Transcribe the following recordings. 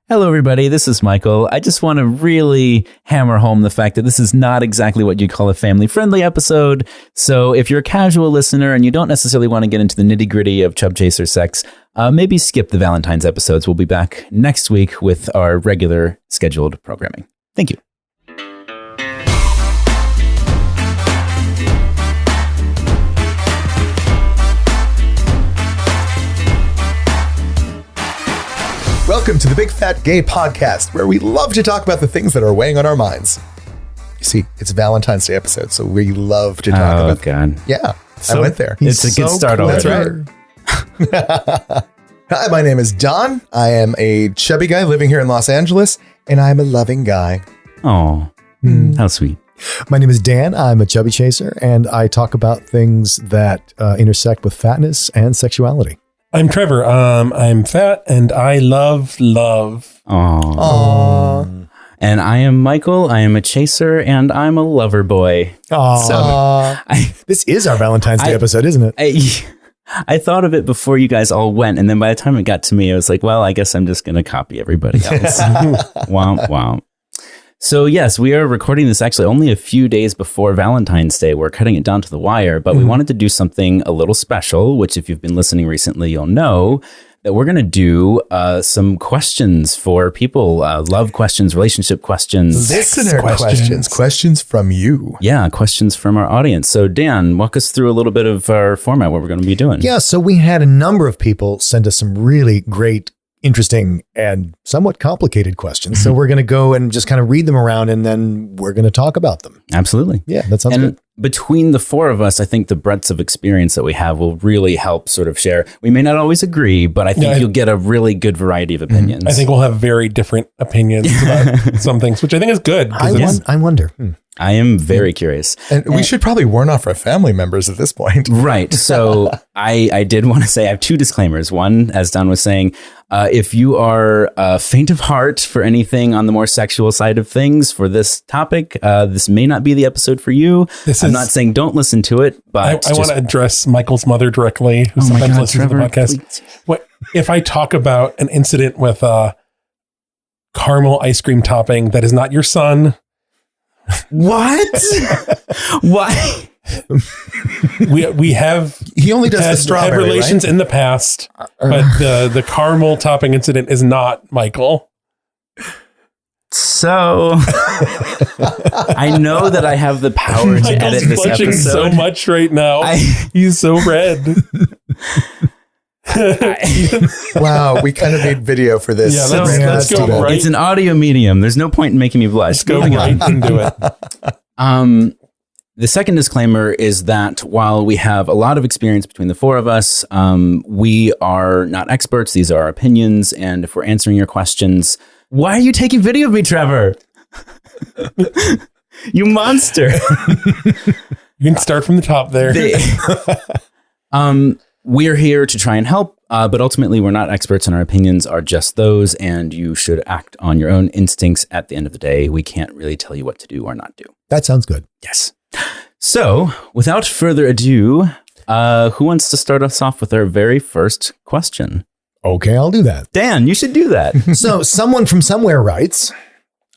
Hello, everybody. This is Michael. I just want to really hammer home the fact that this is not exactly what you'd call a family-friendly episode. So if you're a casual listener and you don't necessarily want to get into the nitty-gritty of Chub Chaser sex, maybe skip the Valentine's episodes. We'll be back next week with our regular scheduled programming. Thank you. Welcome to the Big Fat Gay Podcast, where we love to talk about the things that are weighing on our minds. You see, it's a Valentine's Day episode, so we love to talk about. Oh, God. Yeah, So I went there. It's a good start already. That's right. Hi, my name is Don. I am a chubby guy living here in Los Angeles, and I'm a loving guy. Oh, how sweet. My name is Dan. I'm a chubby chaser, and I talk about things that intersect with fatness and sexuality. I'm Trevor. I'm fat and I love love. Aww. And I am Michael. I am a chaser and I'm a lover boy. Aww. This is our Valentine's Day episode, isn't it? I thought of it before you guys all went, and then by the time it got to me, I was like, well, I guess I'm just going to copy everybody else. Womp womp. So yes, we are recording this actually only a few days before Valentine's Day. We're cutting it down to the wire, but we wanted to do something a little special, which if you've been listening recently, you'll know that we're going to do some questions for people, love questions, relationship questions. Listener questions from you. Yeah, questions from our audience. So Dan, walk us through a little bit of our format, what we're going to be doing. Yeah, so we had a number of people send us some really great, interesting, and somewhat complicated questions. So we're going to go and just kind of read them around, and then we're going to talk about them. Absolutely. Yeah, that sounds good. Between the four of us, I think the breadth of experience that we have will really help sort of share. We may not always agree, but I think you'll get a really good variety of opinions. I think we'll have very different opinions about some things, which I think is good. I wonder. I am very curious. And we should probably warn off our family members at this point. Right. So I did want to say I have two disclaimers. One, as Don was saying, if you are faint of heart for anything on the more sexual side of things for this topic, this may not be the episode for you. I'm not saying don't listen to it, but I want to address Michael's mother directly, who sometimes listens to the podcast. Please. What if I talk about an incident with a caramel ice cream topping that is not your son? What? Why? We have he only does the strawberry, had relations right? in the past, but the caramel topping incident is not Michael. So I know that I have the power to edit this blushing episode so much right now. He's so red. Wow, we kind of need video for this. Yeah, let's go right. It's an audio medium. There's no point in making me blush. Let's go right into it. The second disclaimer is that while we have a lot of experience between the four of us, we are not experts. These are our opinions. And if we're answering your questions, why are you taking video of me, Trevor? You monster. You can start from the top there. We're here to try and help, but ultimately we're not experts and our opinions are just those, and you should act on your own instincts at the end of the day. We can't really tell you what to do or not do. That sounds good. Yes. So without further ado, who wants to start us off with our very first question? Okay, I'll do that. Dan, you should do that. So someone from somewhere writes,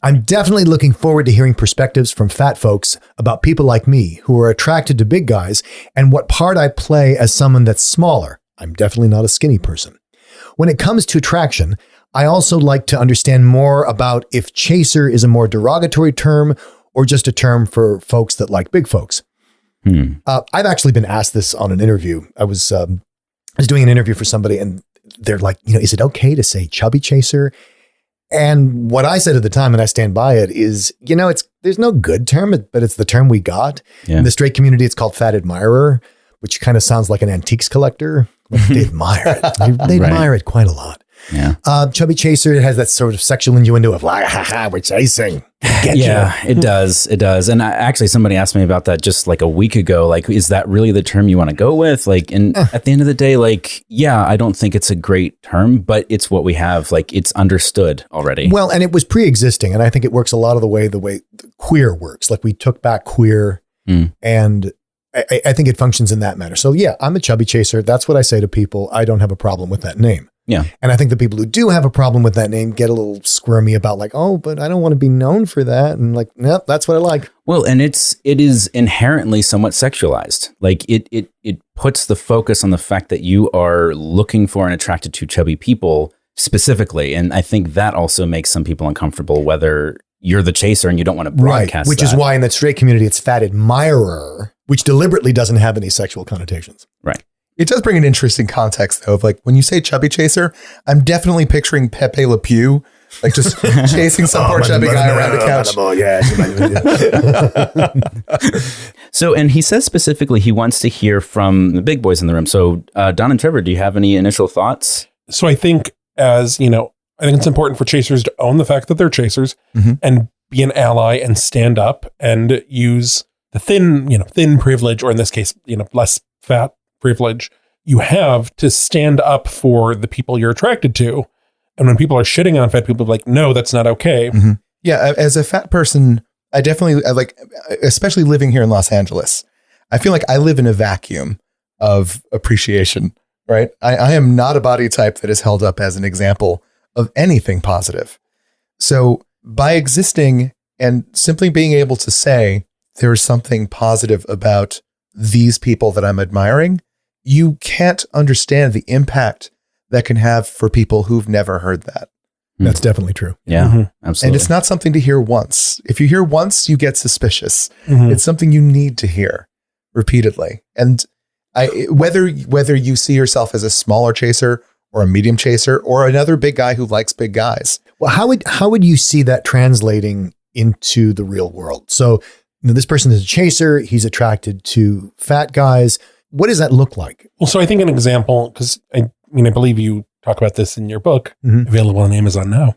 I'm definitely looking forward to hearing perspectives from fat folks about people like me who are attracted to big guys and what part I play as someone that's smaller. I'm definitely not a skinny person. When it comes to attraction, I also like to understand more about if chaser is a more derogatory term or just a term for folks that like big folks. I've actually been asked this on an interview. I was doing an interview for somebody and they're like, is it okay to say chubby chaser? And what I said at the time, and I stand by it, is, there's no good term, but it's the term we got. Yeah. In the straight community, it's called fat admirer, which kind of sounds like an antiques collector. Like they admire it. They admire it quite a lot. Yeah. Chubby chaser, it has that sort of sexual innuendo of like, we're chasing. It does. It does. And actually somebody asked me about that just like a week ago. Like, is that really the term you want to go with? Like, and at the end of the day, like, yeah, I don't think it's a great term, but it's what we have. Like, it's understood already. Well, and it was pre-existing. And I think it works a lot of the way queer works. Like we took back queer and I think it functions in that manner. So yeah, I'm a chubby chaser. That's what I say to people. I don't have a problem with that name. Yeah. And I think the people who do have a problem with that name get a little squirmy about like, oh, but I don't want to be known for that. And like, nope, that's what I like. Well, and it is inherently somewhat sexualized. Like it puts the focus on the fact that you are looking for and attracted to chubby people specifically. And I think that also makes some people uncomfortable, whether you're the chaser and you don't want to broadcast which is why in that straight community, it's fat admirer, which deliberately doesn't have any sexual connotations. Right. It does bring an interesting context, though, of like when you say chubby chaser, I'm definitely picturing Pepe Le Pew, like just chasing some poor chubby guy around a couch. So, and he says specifically he wants to hear from the big boys in the room. So, Don and Trevor, do you have any initial thoughts? So I think I think it's important for chasers to own the fact that they're chasers and be an ally and stand up and use the thin privilege, or in this case, less fat privilege you have to stand up for the people you're attracted to. And when people are shitting on fat people, like, no, that's not okay. Mm-hmm. Yeah. As a fat person, I definitely like, especially living here in Los Angeles, I feel like I live in a vacuum of appreciation, right? I am not a body type that is held up as an example of anything positive. So by existing and simply being able to say there is something positive about these people that I'm admiring, you can't understand the impact that can have for people who've never heard that. That's definitely true. Yeah, absolutely. And it's not something to hear once. If you hear once, you get suspicious. It's something you need to hear repeatedly. And whether you see yourself as a smaller chaser or a medium chaser or another big guy who likes big guys. Well, how would you see that translating into the real world? So this person is a chaser. He's attracted to fat guys. What does that look like? Well, so I think an example, because I believe you talk about this in your book, available on Amazon now.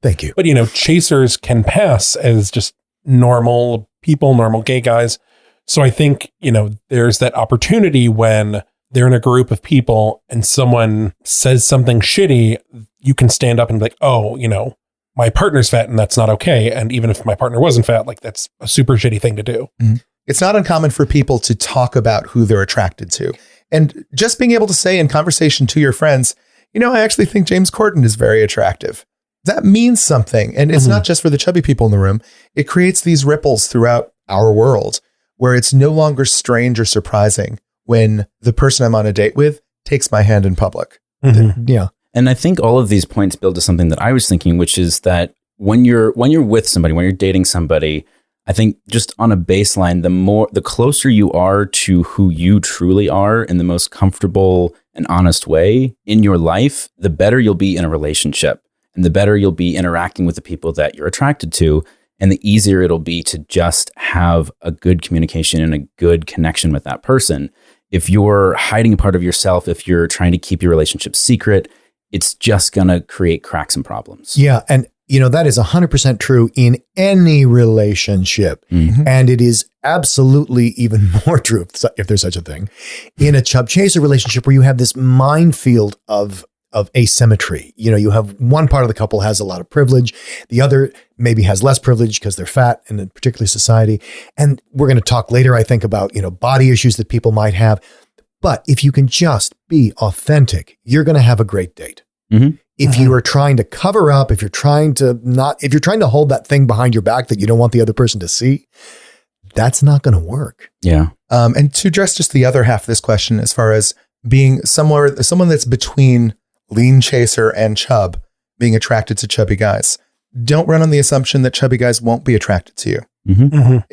Thank you. But, chasers can pass as just normal people, normal gay guys. So I think, there's that opportunity when they're in a group of people and someone says something shitty, you can stand up and be like, oh, my partner's fat and that's not okay. And even if my partner wasn't fat, like that's a super shitty thing to do. It's not uncommon for people to talk about who they're attracted to. And just being able to say in conversation to your friends, I actually think James Corden is very attractive. That means something. And it's not just for the chubby people in the room. It creates these ripples throughout our world where it's no longer strange or surprising when the person I'm on a date with takes my hand in public. Yeah. And I think all of these points build to something that I was thinking, which is that when you're with somebody, when you're dating somebody, I think just on a baseline, the closer you are to who you truly are in the most comfortable and honest way in your life, the better you'll be in a relationship and the better you'll be interacting with the people that you're attracted to. And the easier it'll be to just have a good communication and a good connection with that person. If you're hiding a part of yourself, if you're trying to keep your relationship secret, it's just going to create cracks and problems. Yeah. And, that is 100% true in any relationship. And it is absolutely even more true, if there's such a thing, in a chub chaser relationship where you have this minefield of asymmetry. You have one part of the couple has a lot of privilege. The other maybe has less privilege because they're fat in a particular society. And we're going to talk later, I think, about, body issues that people might have. But if you can just be authentic, you're going to have a great date. If you are trying to cover up, if you're trying to hold that thing behind your back that you don't want the other person to see, that's not going to work. Yeah. And to address just the other half of this question, as far as being someone that's between lean chaser and chub, being attracted to chubby guys, don't run on the assumption that chubby guys won't be attracted to you.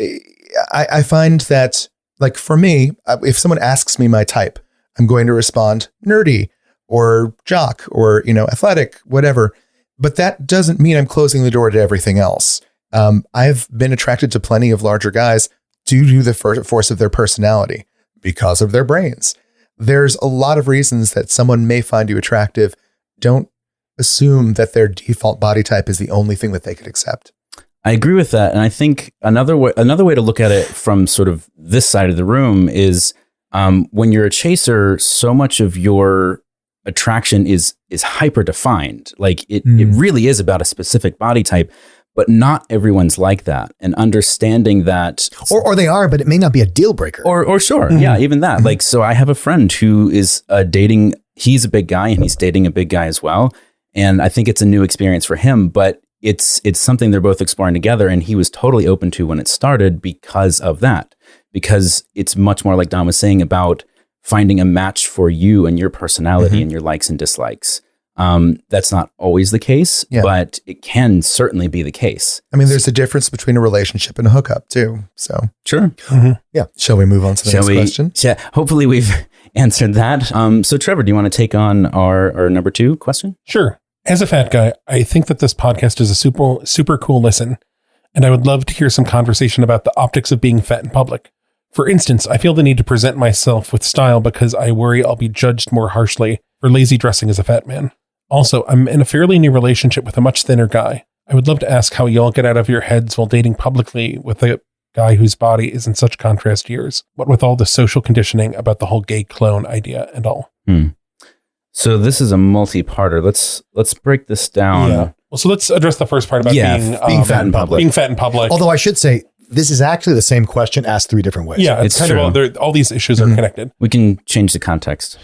I find that, like for me, if someone asks me my type, I'm going to respond nerdy or jock or, athletic, whatever. But that doesn't mean I'm closing the door to everything else. I've been attracted to plenty of larger guys due to the force of their personality, because of their brains. There's a lot of reasons that someone may find you attractive. Don't assume that their default body type is the only thing that they could accept. I agree with that. And I think another way to look at it from sort of this side of the room is when you're a chaser, so much of your attraction is hyper defined. Like it really is about a specific body type. But not everyone's like that. And understanding that. Or they are, but it may not be a deal breaker. Or sure. Yeah, even that. Like, so I have a friend who is dating, he's a big guy and he's dating a big guy as well. And I think it's a new experience for him, but it's something they're both exploring together. And he was totally open to when it started because of that. Because it's much more like Don was saying about finding a match for you and your personality and your likes and dislikes. That's not always the case, but it can certainly be the case. I mean, there's a difference between a relationship and a hookup too. So sure. Yeah. Shall we move on to the next question? Yeah. Hopefully we've answered that. So Trevor, do you want to take on our number 2 question? Sure. As a fat guy, I think that this podcast is a super cool listen, and I would love to hear some conversation about the optics of being fat in public. For instance, I feel the need to present myself with style because I worry I'll be judged more harshly for lazy dressing as a fat man. Also, I'm in a fairly new relationship with a much thinner guy. I would love to ask how y'all get out of your heads while dating publicly with a guy whose body is in such contrast to yours. What with all the social conditioning about the whole gay clone idea and all. So this is a multi-parter. Let's break this down. Yeah. Well, so let's address the first part about being fat in public. Being fat in public. Although I should say, this is actually the same question asked 3 different ways. Yeah, it's kind true. of all these issues are connected. We can change the context.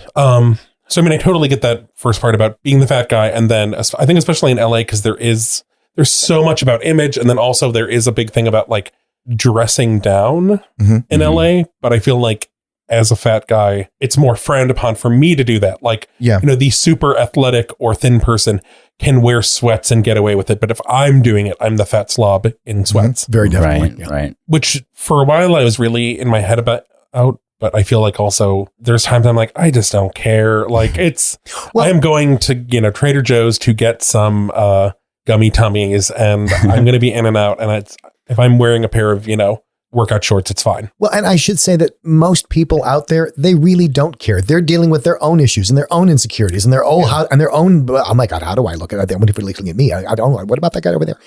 So, I mean, I totally get that first part about being the fat guy. And then I think especially in LA, because there's so much about image. And then also there is a big thing about like dressing down in LA. But I feel like as a fat guy, it's more frowned upon for me to do that. Like, the super athletic or thin person can wear sweats and get away with it. But if I'm doing it, I'm the fat slob in sweats. Very definitely. Right. Which for a while I was really in my head about. But I feel like also there's times I'm like, I just don't care. Like I am going to, Trader Joe's to get some gummy tummies and I'm going to be in and out. And if I'm wearing a pair of, workout shorts, it's fine. Well, and I should say that most people out there, they really don't care. They're dealing with their own issues and their own insecurities and their own, I'm like, God, how do I look at them? What if they're looking at me? I don't know. What about that guy over there?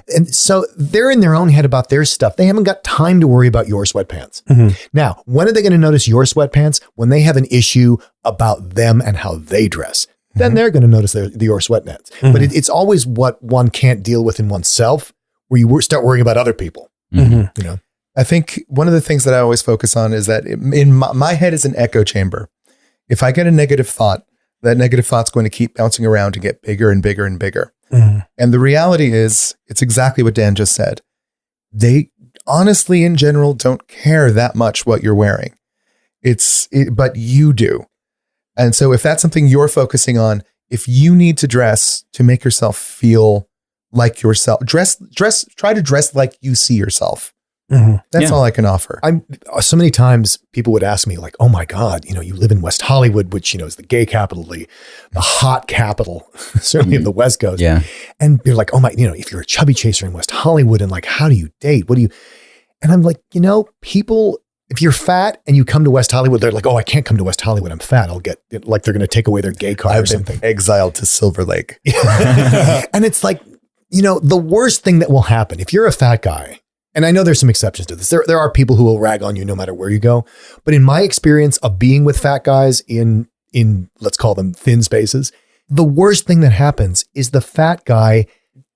And so they're in their own head about their stuff. They haven't got time to worry about your sweatpants. Now, when are they going to notice your sweatpants? When they have an issue about them and how they dress. Then they're going to notice your sweatpants. But it's always what one can't deal with in oneself where you start worrying about other people. I think one of the things that I always focus on is that in my head is an echo chamber. If I get a negative thought, that negative thought's going to keep bouncing around and get bigger and bigger and bigger. And the reality is, it's exactly what Dan just said. They honestly, in general, don't care that much what you're wearing. But you do. And so if that's something you're focusing on, if you need to dress to make yourself feel like yourself, try to dress like you see yourself. That's all I can offer. So many times people would ask me like, oh my God, you live in West Hollywood, which, is the gay capital, the hot capital, certainly of the West Coast. Yeah. And you're like, oh my, if you're a chubby chaser in West Hollywood and like, how do you date? And I'm like, people, if you're fat and you come to West Hollywood, they're like, oh, I can't come to West Hollywood. I'm fat. I'll get like, they're going to take away their gay card or something. Exiled to Silver Lake. And it's like, the worst thing that will happen if you're a fat guy, and I know there's some exceptions to this. There are people who will rag on you no matter where you go. But in my experience of being with fat guys in let's call them thin spaces, the worst thing that happens is the fat guy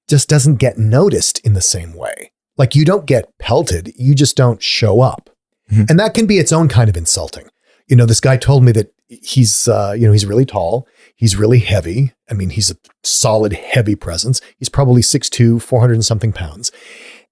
just doesn't get noticed in the same way. Like you don't get pelted. You just don't show up. And that can be its own kind of insulting. This guy told me that he's really tall. He's really heavy. I mean, he's a solid, heavy presence. He's probably 6'2", 400 and something pounds.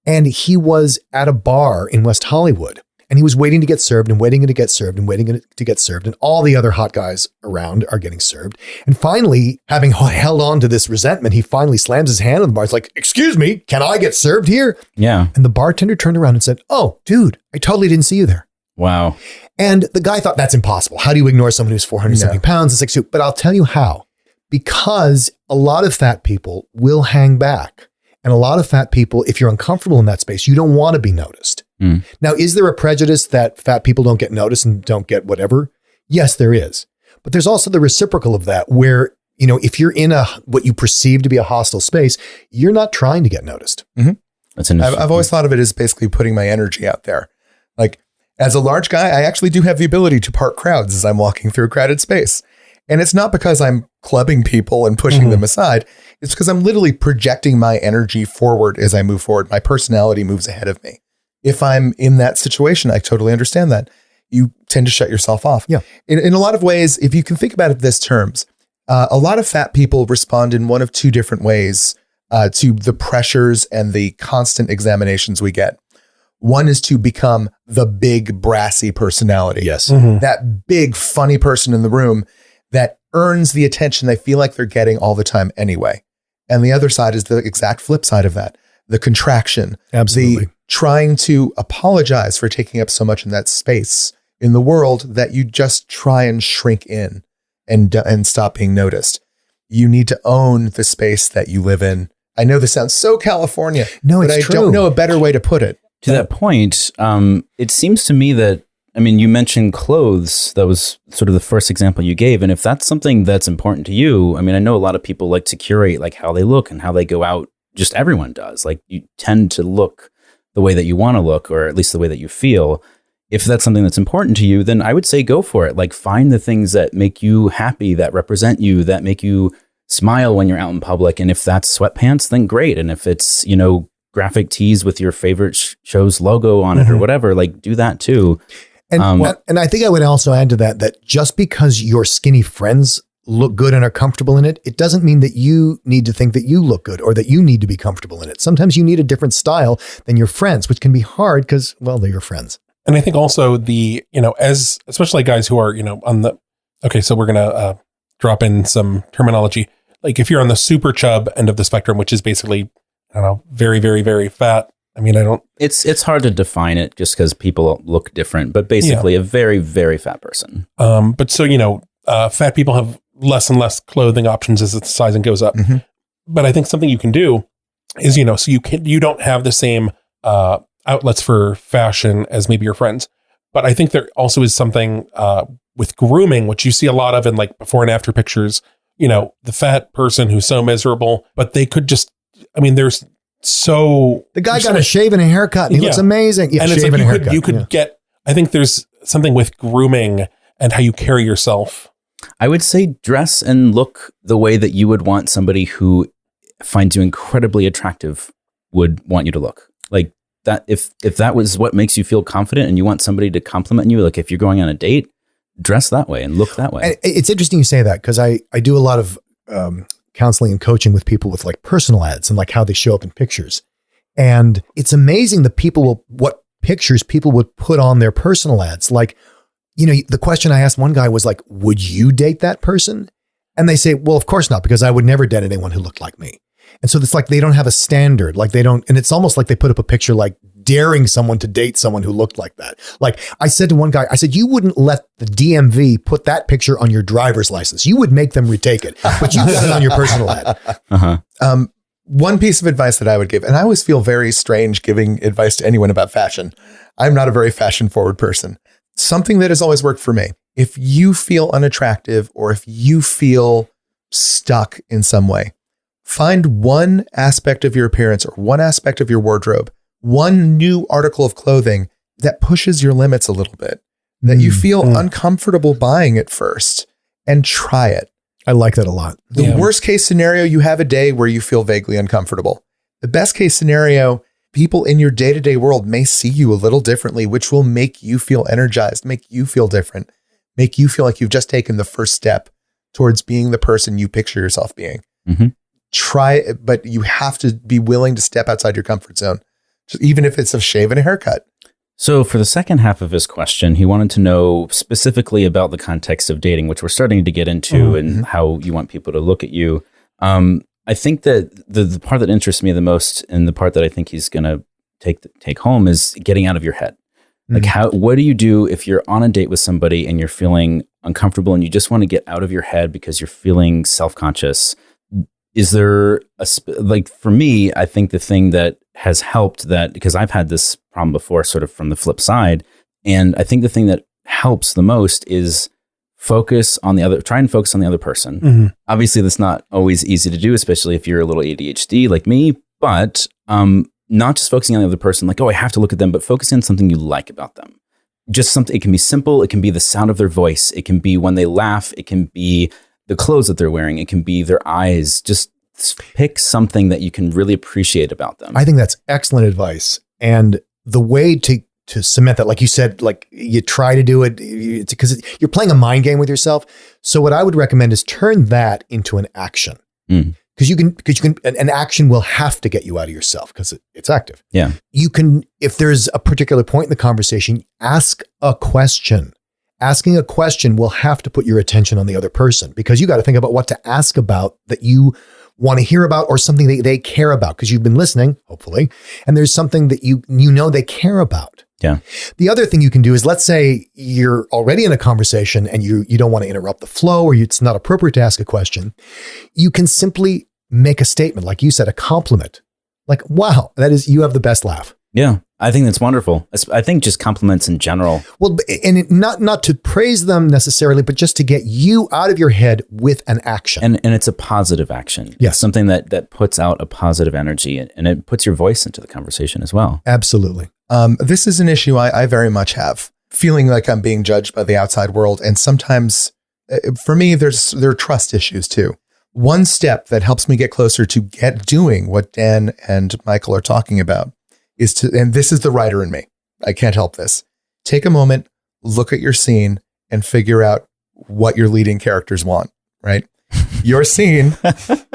And he was at a bar in West Hollywood and he was waiting to get served and waiting to get served and waiting to get served. And all the other hot guys around are getting served. And finally, having held on to this resentment, he finally slams his hand on the bar. He's like, excuse me, can I get served here? Yeah. And the bartender turned around and said, oh, dude, I totally didn't see you there. Wow. And the guy thought that's impossible. How do you ignore someone who's 400 something pounds and 6'2"? But I'll tell you how. Because a lot of fat people will hang back. And a lot of fat people, if you're uncomfortable in that space, you don't want to be noticed. Now, is there a prejudice that fat people don't get noticed and don't get whatever? Yes, there is. But there's also the reciprocal of that where, if you're in what you perceive to be a hostile space, you're not trying to get noticed. That's I've always thought of it as basically putting my energy out there. Like as a large guy, I actually do have the ability to part crowds as I'm walking through a crowded space. And it's not because I'm clubbing people and pushing them aside. It's because I'm literally projecting my energy forward as I move forward. My personality moves ahead of me. If I'm in that situation, I totally understand that. You tend to shut yourself off. Yeah. In a lot of ways, if you can think about it this terms, a lot of fat people respond in one of two different ways to the pressures and the constant examinations we get. One is to become the big brassy personality. Yes. That big funny person in the room that earns the attention they feel like they're getting all the time anyway. And the other side is the exact flip side of that. The contraction. Absolutely. The trying to apologize for taking up so much in that space in the world that you just try and shrink in and stop being noticed. You need to own the space that you live in. I know this sounds so California, No, but it's I true. don't know a better way to put it. To that point, it seems to me that, I mean, you mentioned clothes. That was sort of the first example you gave. And if that's something that's important to you, I mean, I know a lot of people like to curate like how they look and how they go out. Just everyone does. Like you tend to look the way that you want to look, or at least the way that you feel. If that's something that's important to you, then I would say go for it. Like find the things that make you happy, that represent you, that make you smile when you're out in public. And if that's sweatpants, then great. And if it's, graphic tees with your favorite show's logo on it or whatever, like do that too. And I think I would also add to that just because your skinny friends look good and are comfortable in it, it doesn't mean that you need to think that you look good or that you need to be comfortable in it. Sometimes you need a different style than your friends, which can be hard because, well, they're your friends. And I think also as especially guys who are, so we're going to drop in some terminology. Like if you're on the super chub end of the spectrum, which is basically, I don't know, very, very, very fat. I mean, It's hard to define it just because people look different, but basically a very, very fat person. But so, fat people have less and less clothing options as the sizing goes up. But I think something you can do is, so you don't have the same outlets for fashion as maybe your friends. But I think there also is something with grooming, which you see a lot of in like before and after pictures, the fat person who's so miserable, but they could just, there's so... The guy got a shave and a haircut and he looks amazing. Yeah, and it's like you could get, I think there's something with grooming and how you carry yourself. I would say dress and look the way that you would want somebody who finds you incredibly attractive would want you to look. Like that, if that was what makes you feel confident and you want somebody to compliment you, like if you're going on a date, dress that way and look that way. And it's interesting you say that because I do a lot of counseling and coaching with people with like personal ads and like how they show up in pictures. And it's amazing what pictures people would put on their personal ads. Like, the question I asked one guy was like, would you date that person? And they say, well, of course not, because I would never date anyone who looked like me. And so it's like, they don't have a standard. Like and it's almost like they put up a picture, like daring someone to date someone who looked like that. Like I said to one guy, I said, you wouldn't let the DMV put that picture on your driver's license. You would make them retake it, but you got it on your personal ad. One piece of advice that I would give, and I always feel very strange giving advice to anyone about fashion. I'm not a very fashion forward person. Something that has always worked for me. If you feel unattractive or if you feel stuck in some way, find one aspect of your appearance or one aspect of your wardrobe, one new article of clothing that pushes your limits a little bit, that you feel uncomfortable buying at first, and try it. I like that a lot. The worst case scenario, you have a day where you feel vaguely uncomfortable. The best case scenario, people in your day-to-day world may see you a little differently, which will make you feel energized, make you feel different, make you feel like you've just taken the first step towards being the person you picture yourself being. Try it, but you have to be willing to step outside your comfort zone, even if it's a shave and a haircut. So for the second half of his question, he wanted to know specifically about the context of dating, which we're starting to get into and how you want people to look at you. I think that the part that interests me the most and the part that I think he's going to take home is getting out of your head. Like what do you do if you're on a date with somebody and you're feeling uncomfortable and you just want to get out of your head because you're feeling self-conscious? Is there for me, I think the thing that has helped that, because I've had this problem before, sort of from the flip side. And I think the thing that helps the most is try and focus on the other person. Obviously that's not always easy to do, especially if you're a little ADHD like me, but not just focusing on the other person, like, oh, I have to look at them, but focusing on something you like about them. just something. It can be simple. It can be the sound of their voice. It can be when they laugh. It can be the clothes that they're wearing. It can be their eyes. Just pick something that you can really appreciate about them. I think that's excellent advice. And the way to cement that, like you said, like you try to do it because you're playing a mind game with yourself. So what I would recommend is turn that into an action. Because you can, an action will have to get you out of yourself because it's active. Yeah. You can, if there's a particular point in the conversation, ask a question. Asking a question will have to put your attention on the other person because you got to think about what to ask about that you want to hear about or something that they care about because you've been listening, hopefully, and there's something that you know they care about. Yeah. The other thing you can do is, let's say you're already in a conversation and you don't want to interrupt the flow or it's not appropriate to ask a question. You can simply make a statement, like you said, a compliment. Like, wow, you have the best laugh. Yeah. I think that's wonderful. I think just compliments in general. Well, and not to praise them necessarily, but just to get you out of your head with an action. And it's a positive action. Yes. It's something that puts out a positive energy and it puts your voice into the conversation as well. Absolutely. This is an issue I very much have, feeling like I'm being judged by the outside world. And sometimes for me, there are trust issues too. One step that helps me get closer to doing what Dan and Michael are talking about is and this is the writer in me, I can't help this. Take a moment, look at your scene and figure out what your leading characters want, right? Your scene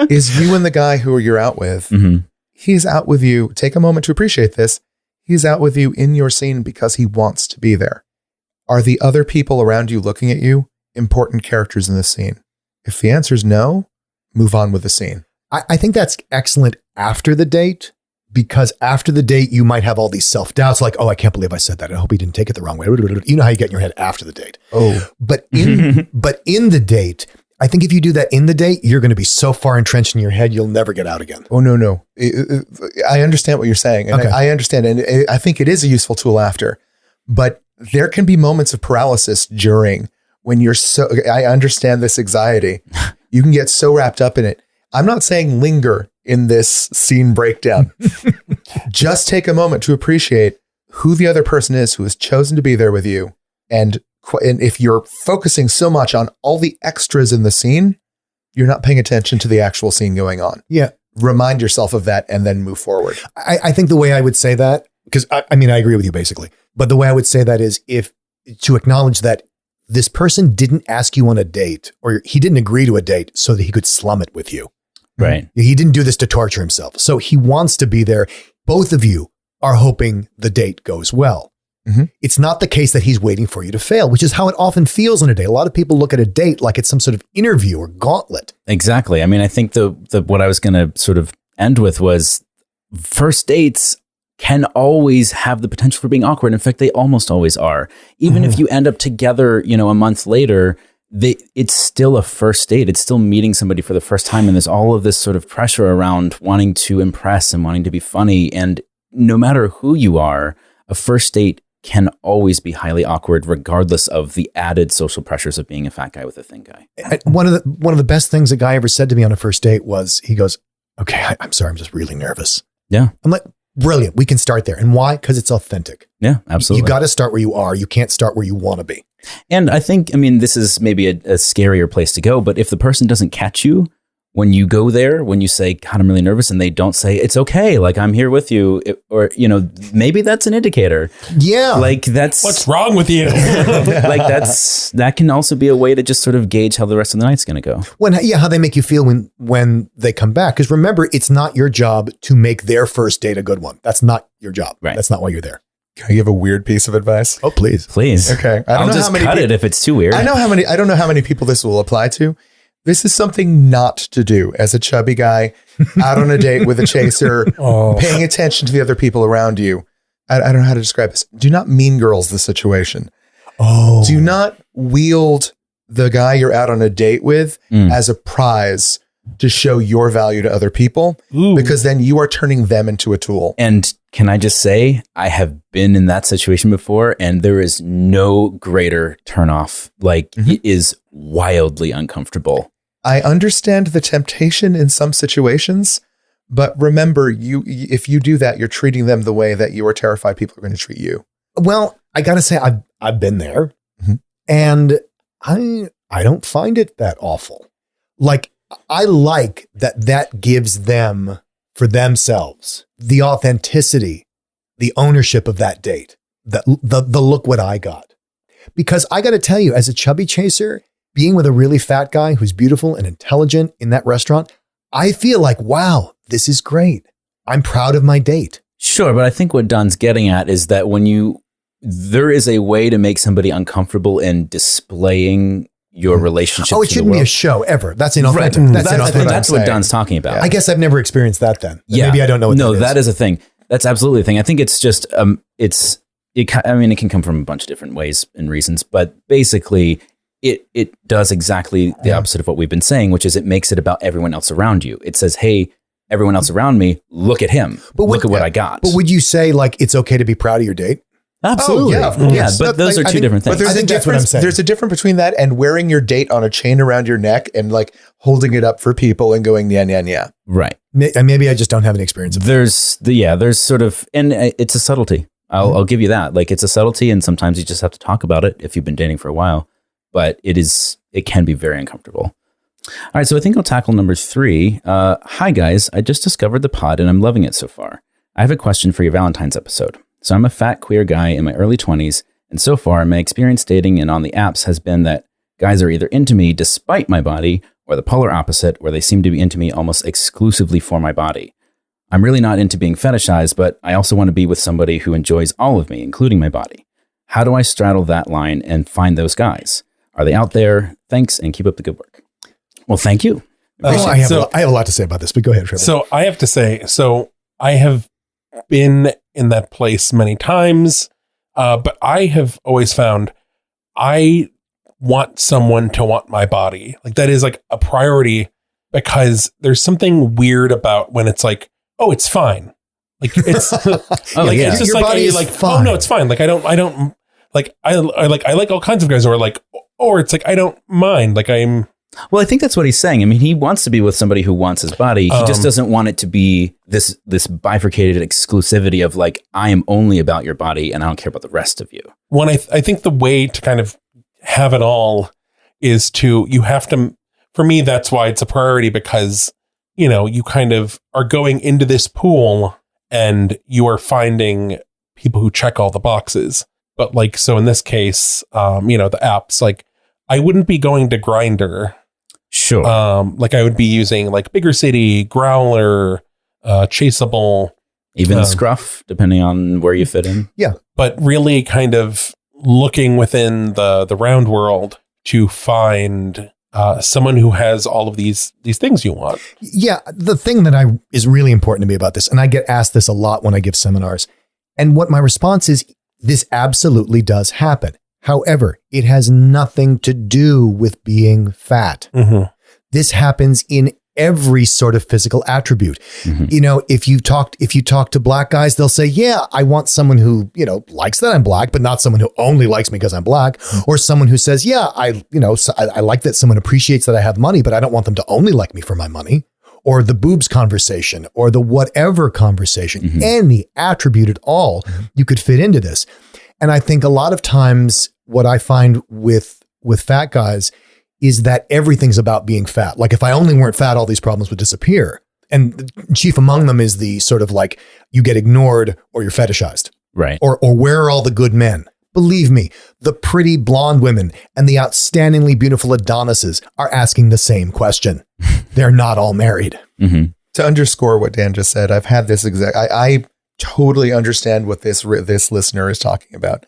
is you and the guy who you're out with. Mm-hmm. He's out with you. Take a moment to appreciate this. He's out with you in your scene because he wants to be there. Are the other people around you looking at you important characters in the scene? If the answer is no, move on with the scene. I think that's excellent after the date, because after the date, you might have all these self-doubts like, oh, I can't believe I said that. I hope he didn't take it the wrong way. You know how you get in your head after the date. Oh, but in the date, I think if you do that in the date, you're going to be so far entrenched in your head, you'll never get out again. Oh, no. I understand what you're saying. And Okay. I understand. And I think it is a useful tool after, but there can be moments of paralysis during when I understand this anxiety. You can get so wrapped up in it. I'm not saying linger in this scene breakdown. Just take a moment to appreciate who the other person is who has chosen to be there with you. And if you're focusing so much on all the extras in the scene, you're not paying attention to the actual scene going on. Yeah. Remind yourself of that and then move forward. I think the way I would say that, because I agree with you basically, but the way I would say that is to acknowledge that this person didn't ask you on a date or he didn't agree to a date so that he could slum it with you. Right. He didn't do this to torture himself. So he wants to be there. Both of you are hoping the date goes well. Mm-hmm. It's not the case that he's waiting for you to fail, which is how it often feels on a date. A lot of people look at a date like it's some sort of interview or gauntlet. Exactly. I mean, I think the what I was going to sort of end with was first dates can always have the potential for being awkward. In fact, they almost always are. Even if you end up together, a month later, it's still a first date. It's still meeting somebody for the first time. And there's all of this sort of pressure around wanting to impress and wanting to be funny. And no matter who you are, a first date can always be highly awkward, regardless of the added social pressures of being a fat guy with a thin guy. One of the best things a guy ever said to me on a first date was, he goes, okay, I'm sorry, I'm just really nervous. Yeah. I'm like, brilliant. We can start there. And why? Because it's authentic. Yeah, absolutely. You got to start where you are. You can't start where you want to be. And I think, this is maybe a scarier place to go, but if the person doesn't catch you when you go there, when you say, God, I'm really nervous, and they don't say, it's okay, like I'm here with you, maybe that's an indicator. Yeah. Like that's... What's wrong with you? like that can also be a way to just sort of gauge how the rest of the night's going to go. How they make you feel when they come back. Because remember, it's not your job to make their first date a good one. That's not your job. Right. That's not why you're there. Can I give a weird piece of advice? Oh, please. Please. Okay. I'll just cut it if it's too weird. I don't know how many people this will apply to. This is something not to do as a chubby guy out on a date with a chaser, paying attention to the other people around you. I don't know how to describe this. Do not mean girls the situation. Oh. Do not wield the guy you're out on a date with as a prize to show your value to other people, because then you are turning them into a tool. And can I just say, I have been in that situation before, and there is no greater turnoff. Like, it is wildly uncomfortable. I understand the temptation in some situations, but remember, if you do that, you're treating them the way that you are terrified people are going to treat you. Well, I got to say, I've been there. Mm-hmm. And I don't find it that awful. Like, I like that gives them, for themselves, the authenticity, the ownership of that date, the look what I got. Because I got to tell you, as a chubby chaser, being with a really fat guy who's beautiful and intelligent in that restaurant, I feel like, wow, this is great. I'm proud of my date. Sure, but I think what Don's getting at is that there is a way to make somebody uncomfortable in displaying your relationship. Oh, it shouldn't be a show ever. That's inauthentic. Right. That's inauthentic. That's what Don's talking about. I guess I've never experienced that then. Yeah. Maybe I don't know what that is. That is a thing. That's absolutely a thing. I think it's just, it can come from a bunch of different ways and reasons, but basically it does exactly the opposite of what we've been saying, which is it makes it about everyone else around you. It says, hey, everyone else around me, look at him. Look at what I got. But would you say like it's okay to be proud of your date? Absolutely. Oh, yeah, of course. Yeah, but those are two different things. But there's I think that's what I'm saying. There's a difference between that and wearing your date on a chain around your neck and like holding it up for people and going, yeah. Right. And maybe I just don't have an experience of that. There's sort of, and it's a subtlety. I'll give you that. Like, it's a subtlety, and sometimes you just have to talk about it if you've been dating for a while. But it can be very uncomfortable. All right, so I think I'll tackle number 3. Hi guys, I just discovered the pod and I'm loving it so far. I have a question for your Valentine's episode. So I'm a fat queer guy in my early 20s, and so far my experience dating and on the apps has been that guys are either into me despite my body, or the polar opposite, where they seem to be into me almost exclusively for my body. I'm really not into being fetishized, but I also want to be with somebody who enjoys all of me, including my body. How do I straddle that line and find those guys? Are they out there? Thanks, and keep up the good work. Well, thank you. I have a lot to say about this, but go ahead, Trevor. So I have to say, I have been in that place many times, but I have always found I want someone to want my body. Like, that is like a priority, because there's something weird about when it's like, oh, it's fine. Like, it's it's just your body is like, fine. oh no, it's fine. Like, I don't like, I like all kinds of guys who are like, or it's like, I don't mind. Like, Well, I think that's what he's saying. I mean, he wants to be with somebody who wants his body. He just doesn't want it to be this bifurcated exclusivity of like, I am only about your body and I don't care about the rest of you. When I think the way to kind of have it all is you have to, for me, that's why it's a priority, because, you kind of are going into this pool and you are finding people who check all the boxes. But like, so in this case, the apps, like, I wouldn't be going to Grindr. Sure. Like, I would be using like Bigger City, Growler, Chaseable, even Scruff, depending on where you fit in. Yeah. But really kind of looking within the round world to find someone who has all of these things you want. Yeah. The thing that is really important to me about this, and I get asked this a lot when I give seminars, and what my response is, this absolutely does happen. However, it has nothing to do with being fat. Mm-hmm. This happens in every sort of physical attribute. Mm-hmm. If you talk to black guys, they'll say, yeah, I want someone who, likes that I'm black, but not someone who only likes me because I'm black, or someone who says, yeah, I like that someone appreciates that I have money, but I don't want them to only like me for my money, or the boobs conversation, or the whatever conversation, any attribute at all, you could fit into this. And I think a lot of times what I find with fat guys is that everything's about being fat. Like, if I only weren't fat, all these problems would disappear. And chief among them is the sort of like, you get ignored or you're fetishized. Right. Or where are all the good men? Believe me, the pretty blonde women and the outstandingly beautiful Adonises are asking the same question. They're not all married. Mm-hmm. To underscore what Dan just said, I've had this I totally understand what this listener is talking about.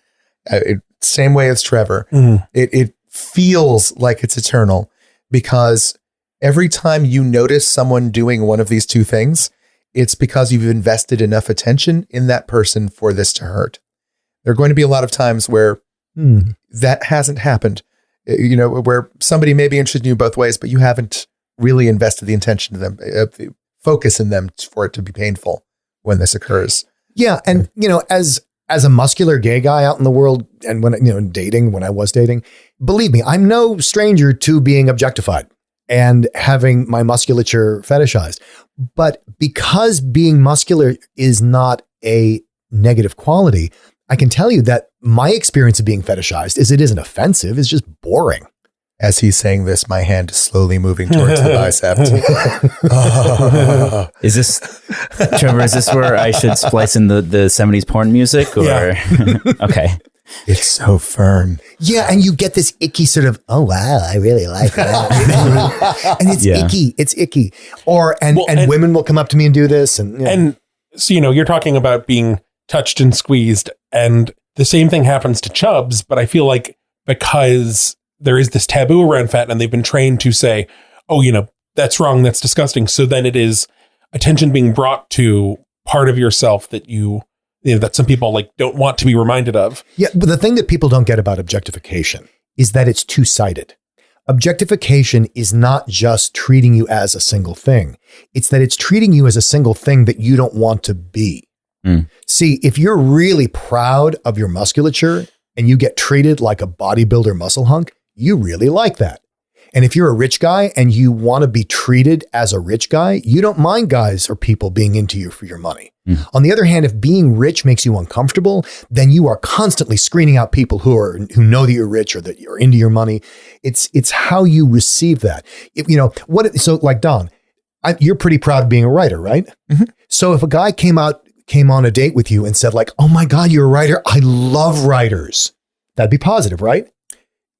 Same way as Trevor. Mm-hmm. It feels like it's eternal, because every time you notice someone doing one of these two things, it's because you've invested enough attention in that person for this to hurt. There are going to be a lot of times where that hasn't happened, where somebody may be interested in you both ways, but you haven't really invested the attention to them, the focus in them for it to be painful when this occurs. Yeah. And, as a muscular gay guy out in the world, and when I was dating, believe me, I'm no stranger to being objectified and having my musculature fetishized. But because being muscular is not a negative quality, I can tell you that my experience of being fetishized is it isn't offensive. It's just boring. As he's saying this, my hand is slowly moving towards the bicep. Is this, Trevor, is this where I should splice in the 70s porn music? Or Okay. It's so firm. Yeah, and you get this icky sort of, oh wow, I really like that. And it's icky. It's icky. And women will come up to me and do this. And so, you're talking about being touched and squeezed, and the same thing happens to chubs, but I feel like because there is this taboo around fat and they've been trained to say, oh, that's wrong, that's disgusting. So then it is attention being brought to part of yourself that that some people don't want to be reminded of. Yeah, but the thing that people don't get about objectification is that it's two-sided. Objectification is not just treating you as a single thing. It's that it's treating you as a single thing that you don't want to be. See, if you're really proud of your musculature and you get treated like a bodybuilder muscle hunk, you really like that. And if you're a rich guy and you want to be treated as a rich guy, you don't mind guys or people being into you for your money. On the other hand, if being rich makes you uncomfortable, then you are constantly screening out people who know that you're rich or that you're into your money. It's how you receive that. So like Don, you're pretty proud of being a writer, right? Mm-hmm. So if a guy came on a date with you and said oh my God, you're a writer. I love writers. That'd be positive, right?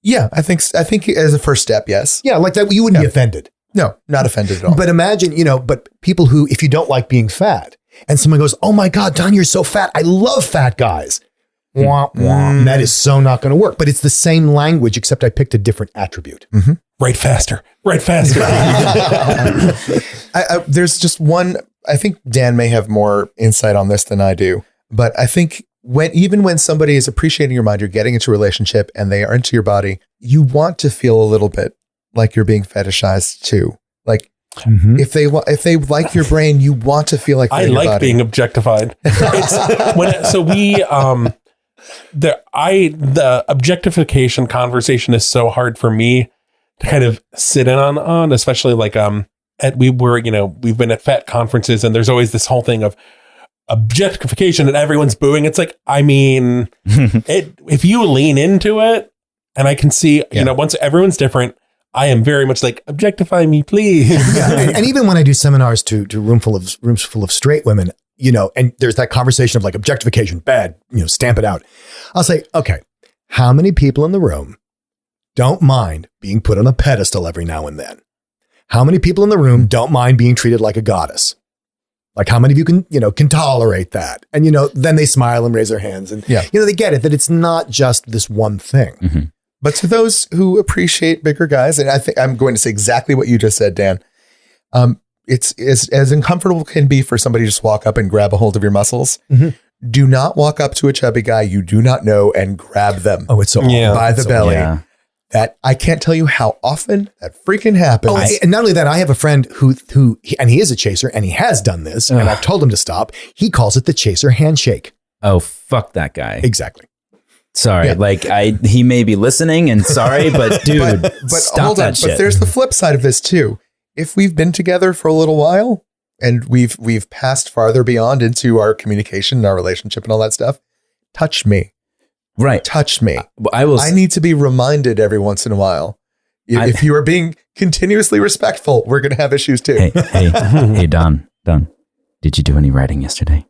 Yeah, I think as a first step, yes. Yeah, like that, you wouldn't be offended. No, not offended at all. But imagine, but people who, if you don't like being fat and someone goes, oh my God, Don, you're so fat. I love fat guys. Wah, wah. That is so not going to work. But it's the same language, except I picked a different attribute. Mm-hmm. Write faster. There's just one, I think Dan may have more insight on this than I do, but I think even when somebody is appreciating your mind, you're getting into a relationship and they are into your body, you want to feel a little bit like you're being fetishized too. If they like your brain, you want to feel like I like body. Being objectified. The objectification conversation is so hard for me to kind of sit in on, especially we've been at fat conferences and there's always this whole thing of objectification and everyone's booing. It's if you lean into it, and I can see, once everyone's different, I am very much objectify me, please. Yeah, and even when I do seminars to rooms full of straight women, and there's that conversation of objectification, bad, stamp it out. I'll say, okay, how many people in the room don't mind being put on a pedestal every now and then? How many people in the room don't mind being treated like a goddess? How many of you can tolerate that? And, then they smile and raise their hands and, they get it, that it's not just this one thing. Mm-hmm. But to those who appreciate bigger guys, and I think I'm going to say exactly what you just said, Dan, it's as uncomfortable can be for somebody to just walk up and grab a hold of your muscles. Mm-hmm. Do not walk up to a chubby guy you do not know and grab them. Oh, it's so by the belly. Yeah. That I can't tell you how often that freaking happens. Oh, and not only that, I have a friend who he is a chaser and he has done this, and I've told him to stop. He calls it the chaser handshake. Oh, fuck that guy. Exactly. Sorry, he may be listening, and sorry, but dude, but stop hold that on. shit. But there's the flip side of this too. If we've been together for a little while and we've passed farther beyond into our communication and our relationship and all that stuff, touch me. Right. Touch me. I need to be reminded every once in a while. If you are being continuously respectful, we're going to have issues too. Hey, Don, did you do any writing yesterday?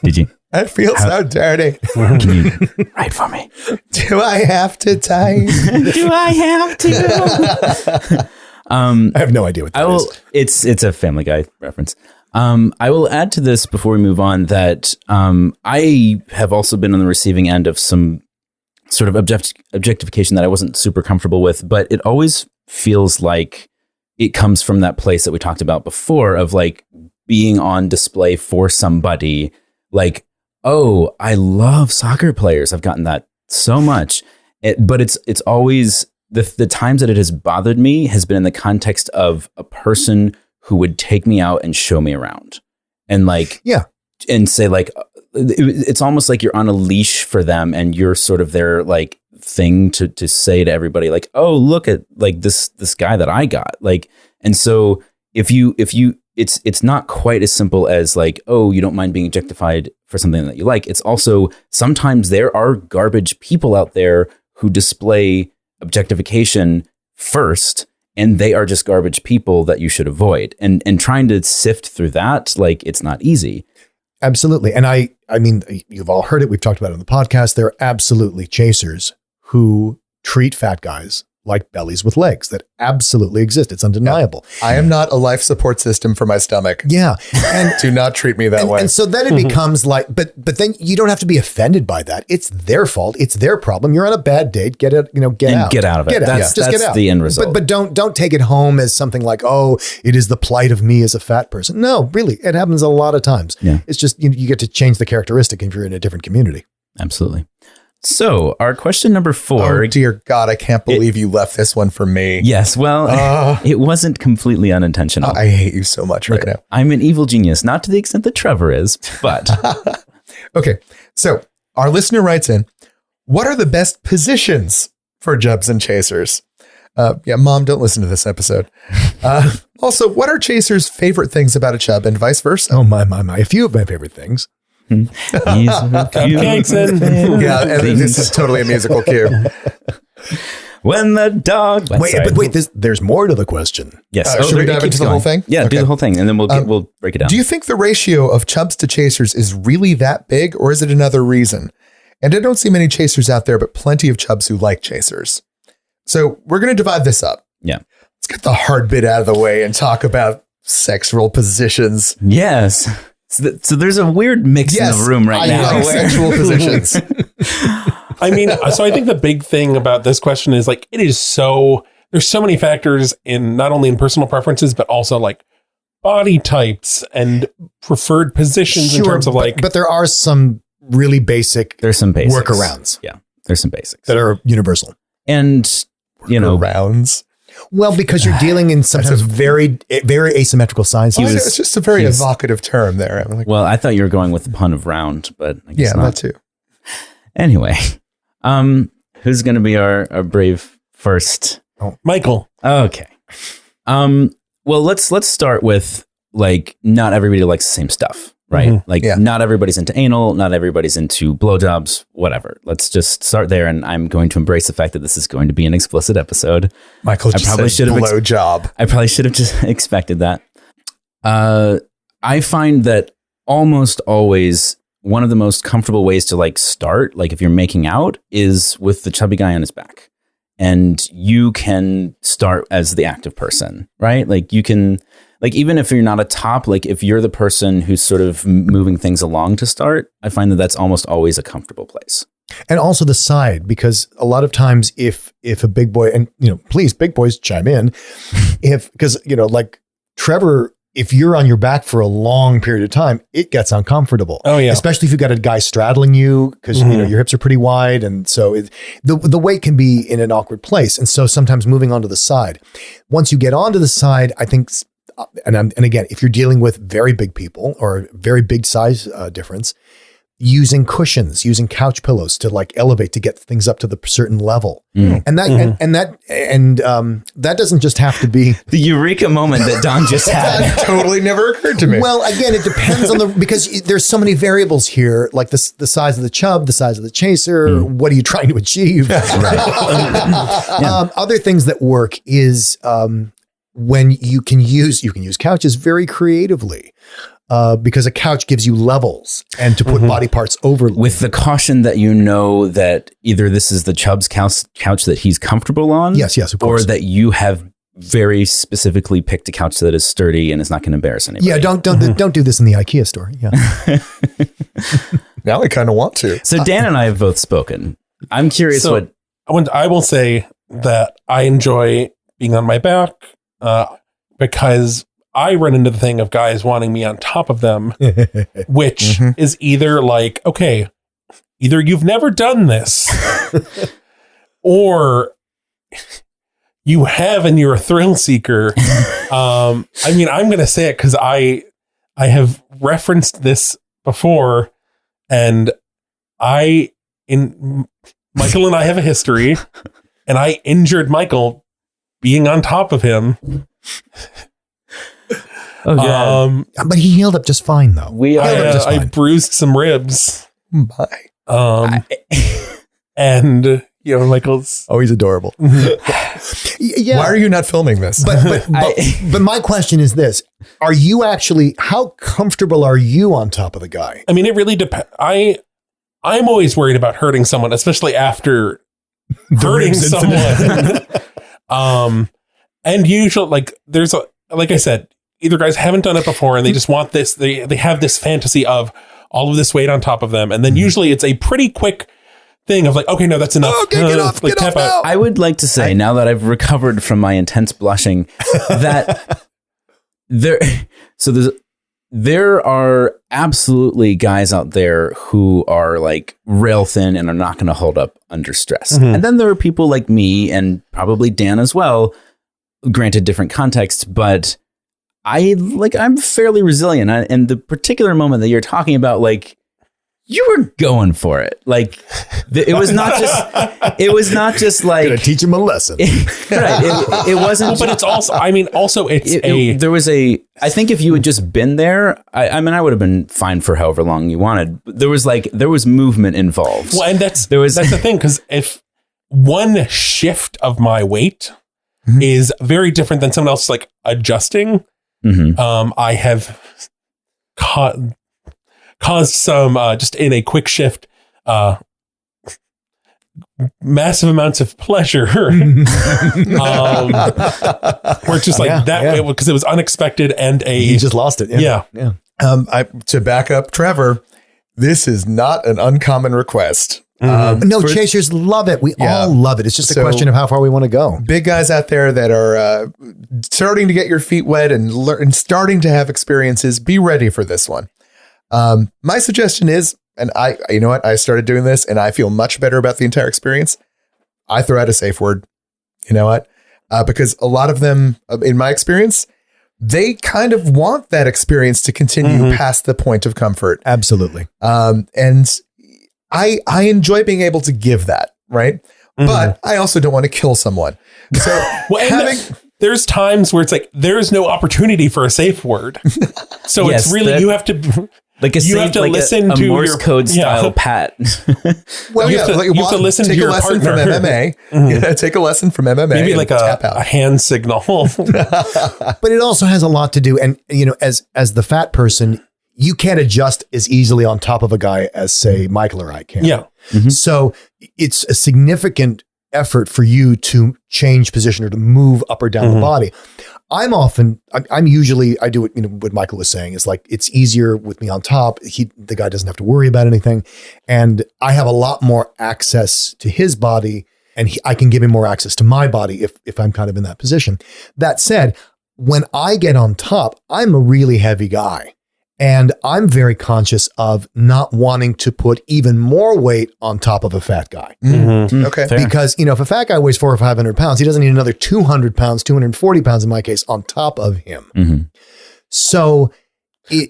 Did you? I feel so dirty. Can you write for me? Do I have to type? Do I have to? I have no idea what that is. It's a Family Guy reference. I will add to this before we move on that I have also been on the receiving end of some sort of objectification that I wasn't super comfortable with, but it always feels like it comes from that place that we talked about before of being on display for somebody. Oh, I love soccer players. I've gotten that so much, but it's always the times that it has bothered me has been in the context of a person who would take me out and show me around and and say it's almost like you're on a leash for them and you're sort of their thing to say to everybody oh, look at this guy that I got. And so if it's not quite as simple as like, oh, you don't mind being objectified for something that you like. It's also sometimes there are garbage people out there who display objectification first, and they are just garbage people that you should avoid. And trying to sift through that, like, it's not easy. Absolutely. And I mean, you've all heard it. We've talked about it on the podcast. There are absolutely chasers who treat fat guys like bellies with legs. That absolutely exist. It's undeniable. I am not a life support system for my stomach. Yeah. And do not treat me that way. And so then it becomes like, but then you don't have to be offended by that. It's their fault. It's their problem. You're on a bad date. Get out. Get out. Get out of it. That's get out. the end result. But don't take it home as something like, oh, it is the plight of me as a fat person. No, really, it happens a lot of times. Yeah. It's just you get to change the characteristic if you're in a different community. Absolutely. So our question number 4. Oh, dear God, I can't believe you left this one for me. Yes. Well, it wasn't completely unintentional. I hate you so much right now. I'm an evil genius, not to the extent that Trevor is, but. Okay. So our listener writes in, what are the best positions for Jubs and Chasers? Yeah, Mom, don't listen to this episode. Also, what are Chasers' favorite things about a Chub and vice versa? Oh, my. A few of my favorite things. Cupcakes Yeah, and this is totally a musical cue. When the dog. Wait, there's more to the question. Yes. Should we dive into the whole thing? Yeah, Okay. do the whole thing, and then we'll break it down. Do you think the ratio of Chubs to Chasers is really that big, or is it another reason? And I don't see many Chasers out there, but plenty of Chubs who like Chasers. So we're going to divide this up. Yeah. Let's get the hard bit out of the way and talk about sexual positions. Yes. So there's a weird mix in the room right now. I like sexual positions. I mean, so I think the big thing about this question is like, there's so many factors in not only in personal preferences, but also like body types and preferred positions in terms of like. But there are some really basic There's some basics. workarounds. Yeah. There's some basics that are universal. And, rounds. Well, because you're dealing in sometimes very asymmetrical sizes. It's just a very evocative term there. I'm like, well, I thought you were going with the pun of round, but I guess not. That too. Anyway, who's going to be our brave first? Michael. Okay. Well, let's start with like not everybody likes the same stuff, right? Mm-hmm. Like not everybody's into anal, not everybody's into blowjobs, whatever. Let's just start there, and I'm going to embrace the fact that this is going to be an explicit episode. Michael just said blowjob. I probably should have just expected that. I find that almost always one of the most comfortable ways to like start, like if you're making out, is with the chubby guy on his back. And you can start as the active person, right? Like you can, like, even if you're not a top, like if you're the person who's sort of moving things along to start, I find that that's almost always a comfortable place. And also the side, because a lot of times if a big boy, and please, big boys chime in, because like Trevor, if you're on your back for a long period of time, it gets uncomfortable. Oh yeah. Especially if you've got a guy straddling you because your hips are pretty wide. And so the weight can be in an awkward place. And so sometimes moving onto the side, once you get onto the side, I think, and again, if you're dealing with very big people or very big size difference, using cushions, using couch pillows to like elevate to get things up to the certain level. And that doesn't just have to be the eureka moment that Don just had. That totally never occurred to me. Well, again, it depends on because there's so many variables here, like the size of the chub, the size of the chaser. What are you trying to achieve? Other things that work is when you can use couches very creatively. Because a couch gives you levels and to put body parts over. With the caution that that either this is the chub's couch that he's comfortable on. Yes, of course. Or that you have very specifically picked a couch that is sturdy and is not going to embarrass anybody. Yeah, don't do this in the IKEA store. Yeah. Now I kind of want to. So Dan and I have both spoken. I'm curious I will say that I enjoy being on my back because I run into the thing of guys wanting me on top of them, which is either like, okay, either you've never done this or you have and you're a thrill seeker. I mean, I'm going to say it because I have referenced this before, and Michael and I have a history, and I injured Michael being on top of him. Oh, God. But he healed up just fine, though. I bruised some ribs. My. And Michael's. Oh, he's adorable. Yeah. Why are you not filming this? But my question is this: are you actually? How comfortable are you on top of the guy? I mean, it really depends. I'm always worried about hurting someone, especially after hurting someone. And usually, like I said, either guys haven't done it before and they just want this. They have this fantasy of all of this weight on top of them, and then usually it's a pretty quick thing of like, okay, no, that's enough. Okay, get off now. I would like to say, now that I've recovered from my intense blushing, that there are absolutely guys out there who are like rail thin and are not going to hold up under stress. Mm-hmm. And then there are people like me and probably Dan as well, granted different context, but I'm fairly resilient. And the particular moment that you're talking about, like, you were going for it. Like it was not just like Gonna teach him a lesson. Right. It wasn't, but it's also, I think if you had just been there, I would have been fine for however long you wanted. There was movement involved. Well, and that's the thing. Cause if one shift of my weight is very different than someone else like adjusting, I have caused some, just in a quick shift, massive amounts of pleasure. Where it's just like because it was unexpected and you just lost it. Yeah. To back up Trevor, this is not an uncommon request. Chasers love it. We all love it. It's just a question of how far we want to go. Big guys out there that are starting to get your feet wet and starting to have experiences, be ready for this one. My suggestion is, and you know what? I started doing this and I feel much better about the entire experience. I throw out a safe word. You know what? Because a lot of them, in my experience, they kind of want that experience to continue past the point of comfort. Absolutely. And I enjoy being able to give that, right? But I also don't want to kill someone. So there's times where it's like, there's no opportunity for a safe word. So it's really, you have to... you have to listen to Morse code style pat. Well, you have to listen to your partner. From MMA. Take a lesson from MMA. Maybe like a hand signal. But it also has a lot to do. And, as the fat person, you can't adjust as easily on top of a guy as, say, Michael or I can. Yeah. So it's a significant effort for you to change position or to move up or down the body. I do it, what Michael was saying is like, it's easier with me on top. The guy doesn't have to worry about anything. And I have a lot more access to his body and I can give him more access to my body if I'm kind of in that position. That said, when I get on top, I'm a really heavy guy. And I'm very conscious of not wanting to put even more weight on top of a fat guy. Okay. Fair. Because, if a fat guy weighs 400 or 500 pounds, he doesn't need another 200 pounds, 240 pounds in my case, on top of him. So...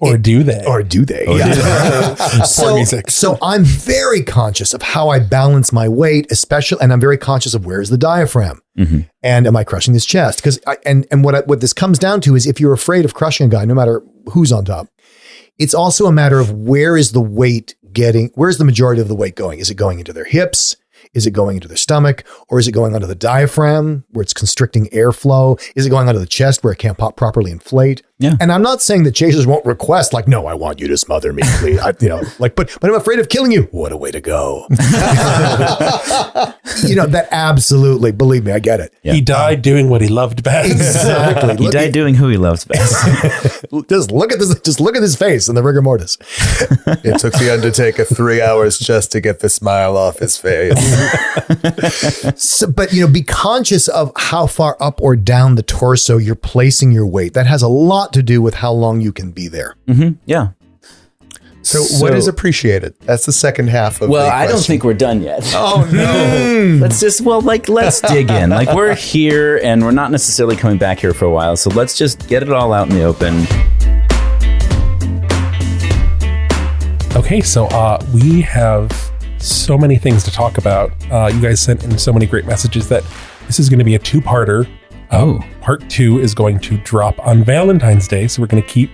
Or do they? Yeah. So I'm very conscious of how I balance my weight, especially, and I'm very conscious of where's the diaphragm and am I crushing his chest? Because what this comes down to is if you're afraid of crushing a guy, no matter who's on top, it's also a matter of where's the majority of the weight going? Is it going into their hips? Is it going into their stomach? Or is it going onto the diaphragm where it's constricting airflow? Is it going onto the chest where it can't properly inflate? Yeah. And I'm not saying that chasers won't request like, no, I want you to smother me, please. But I'm afraid of killing you. What a way to go. That absolutely, believe me, I get it. Yeah. He died doing what he loved best. Exactly. He died doing who he loves best. Just look at this. Just look at his face and the rigor mortis. It took the Undertaker 3 hours just to get the smile off his face. But be conscious of how far up or down the torso you're placing your weight. That has a lot to do with how long you can be there. Yeah. So what is appreciated? That's the second half of the question. I don't think we're done yet. Oh no. Let's dig in. Like, we're here and we're not necessarily coming back here for a while. So let's just get it all out in the open. Okay, so we have so many things to talk about. You guys sent in so many great messages that this is going to be a two-parter. Part 2 is going to drop on Valentine's Day, so we're going to keep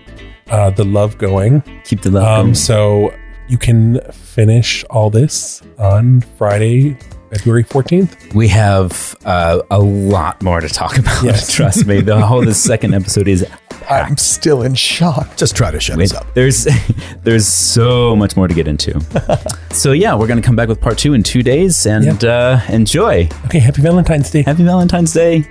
the love going. Keep the love going. So you can finish all this on Friday, February 14th. We have a lot more to talk about. Yes. Trust me. The second episode is I'm still in shock. Just try to shut us up. There's so much more to get into. So yeah, we're going to come back with part 2 in 2 days and enjoy. Okay, happy Valentine's Day. Happy Valentine's Day.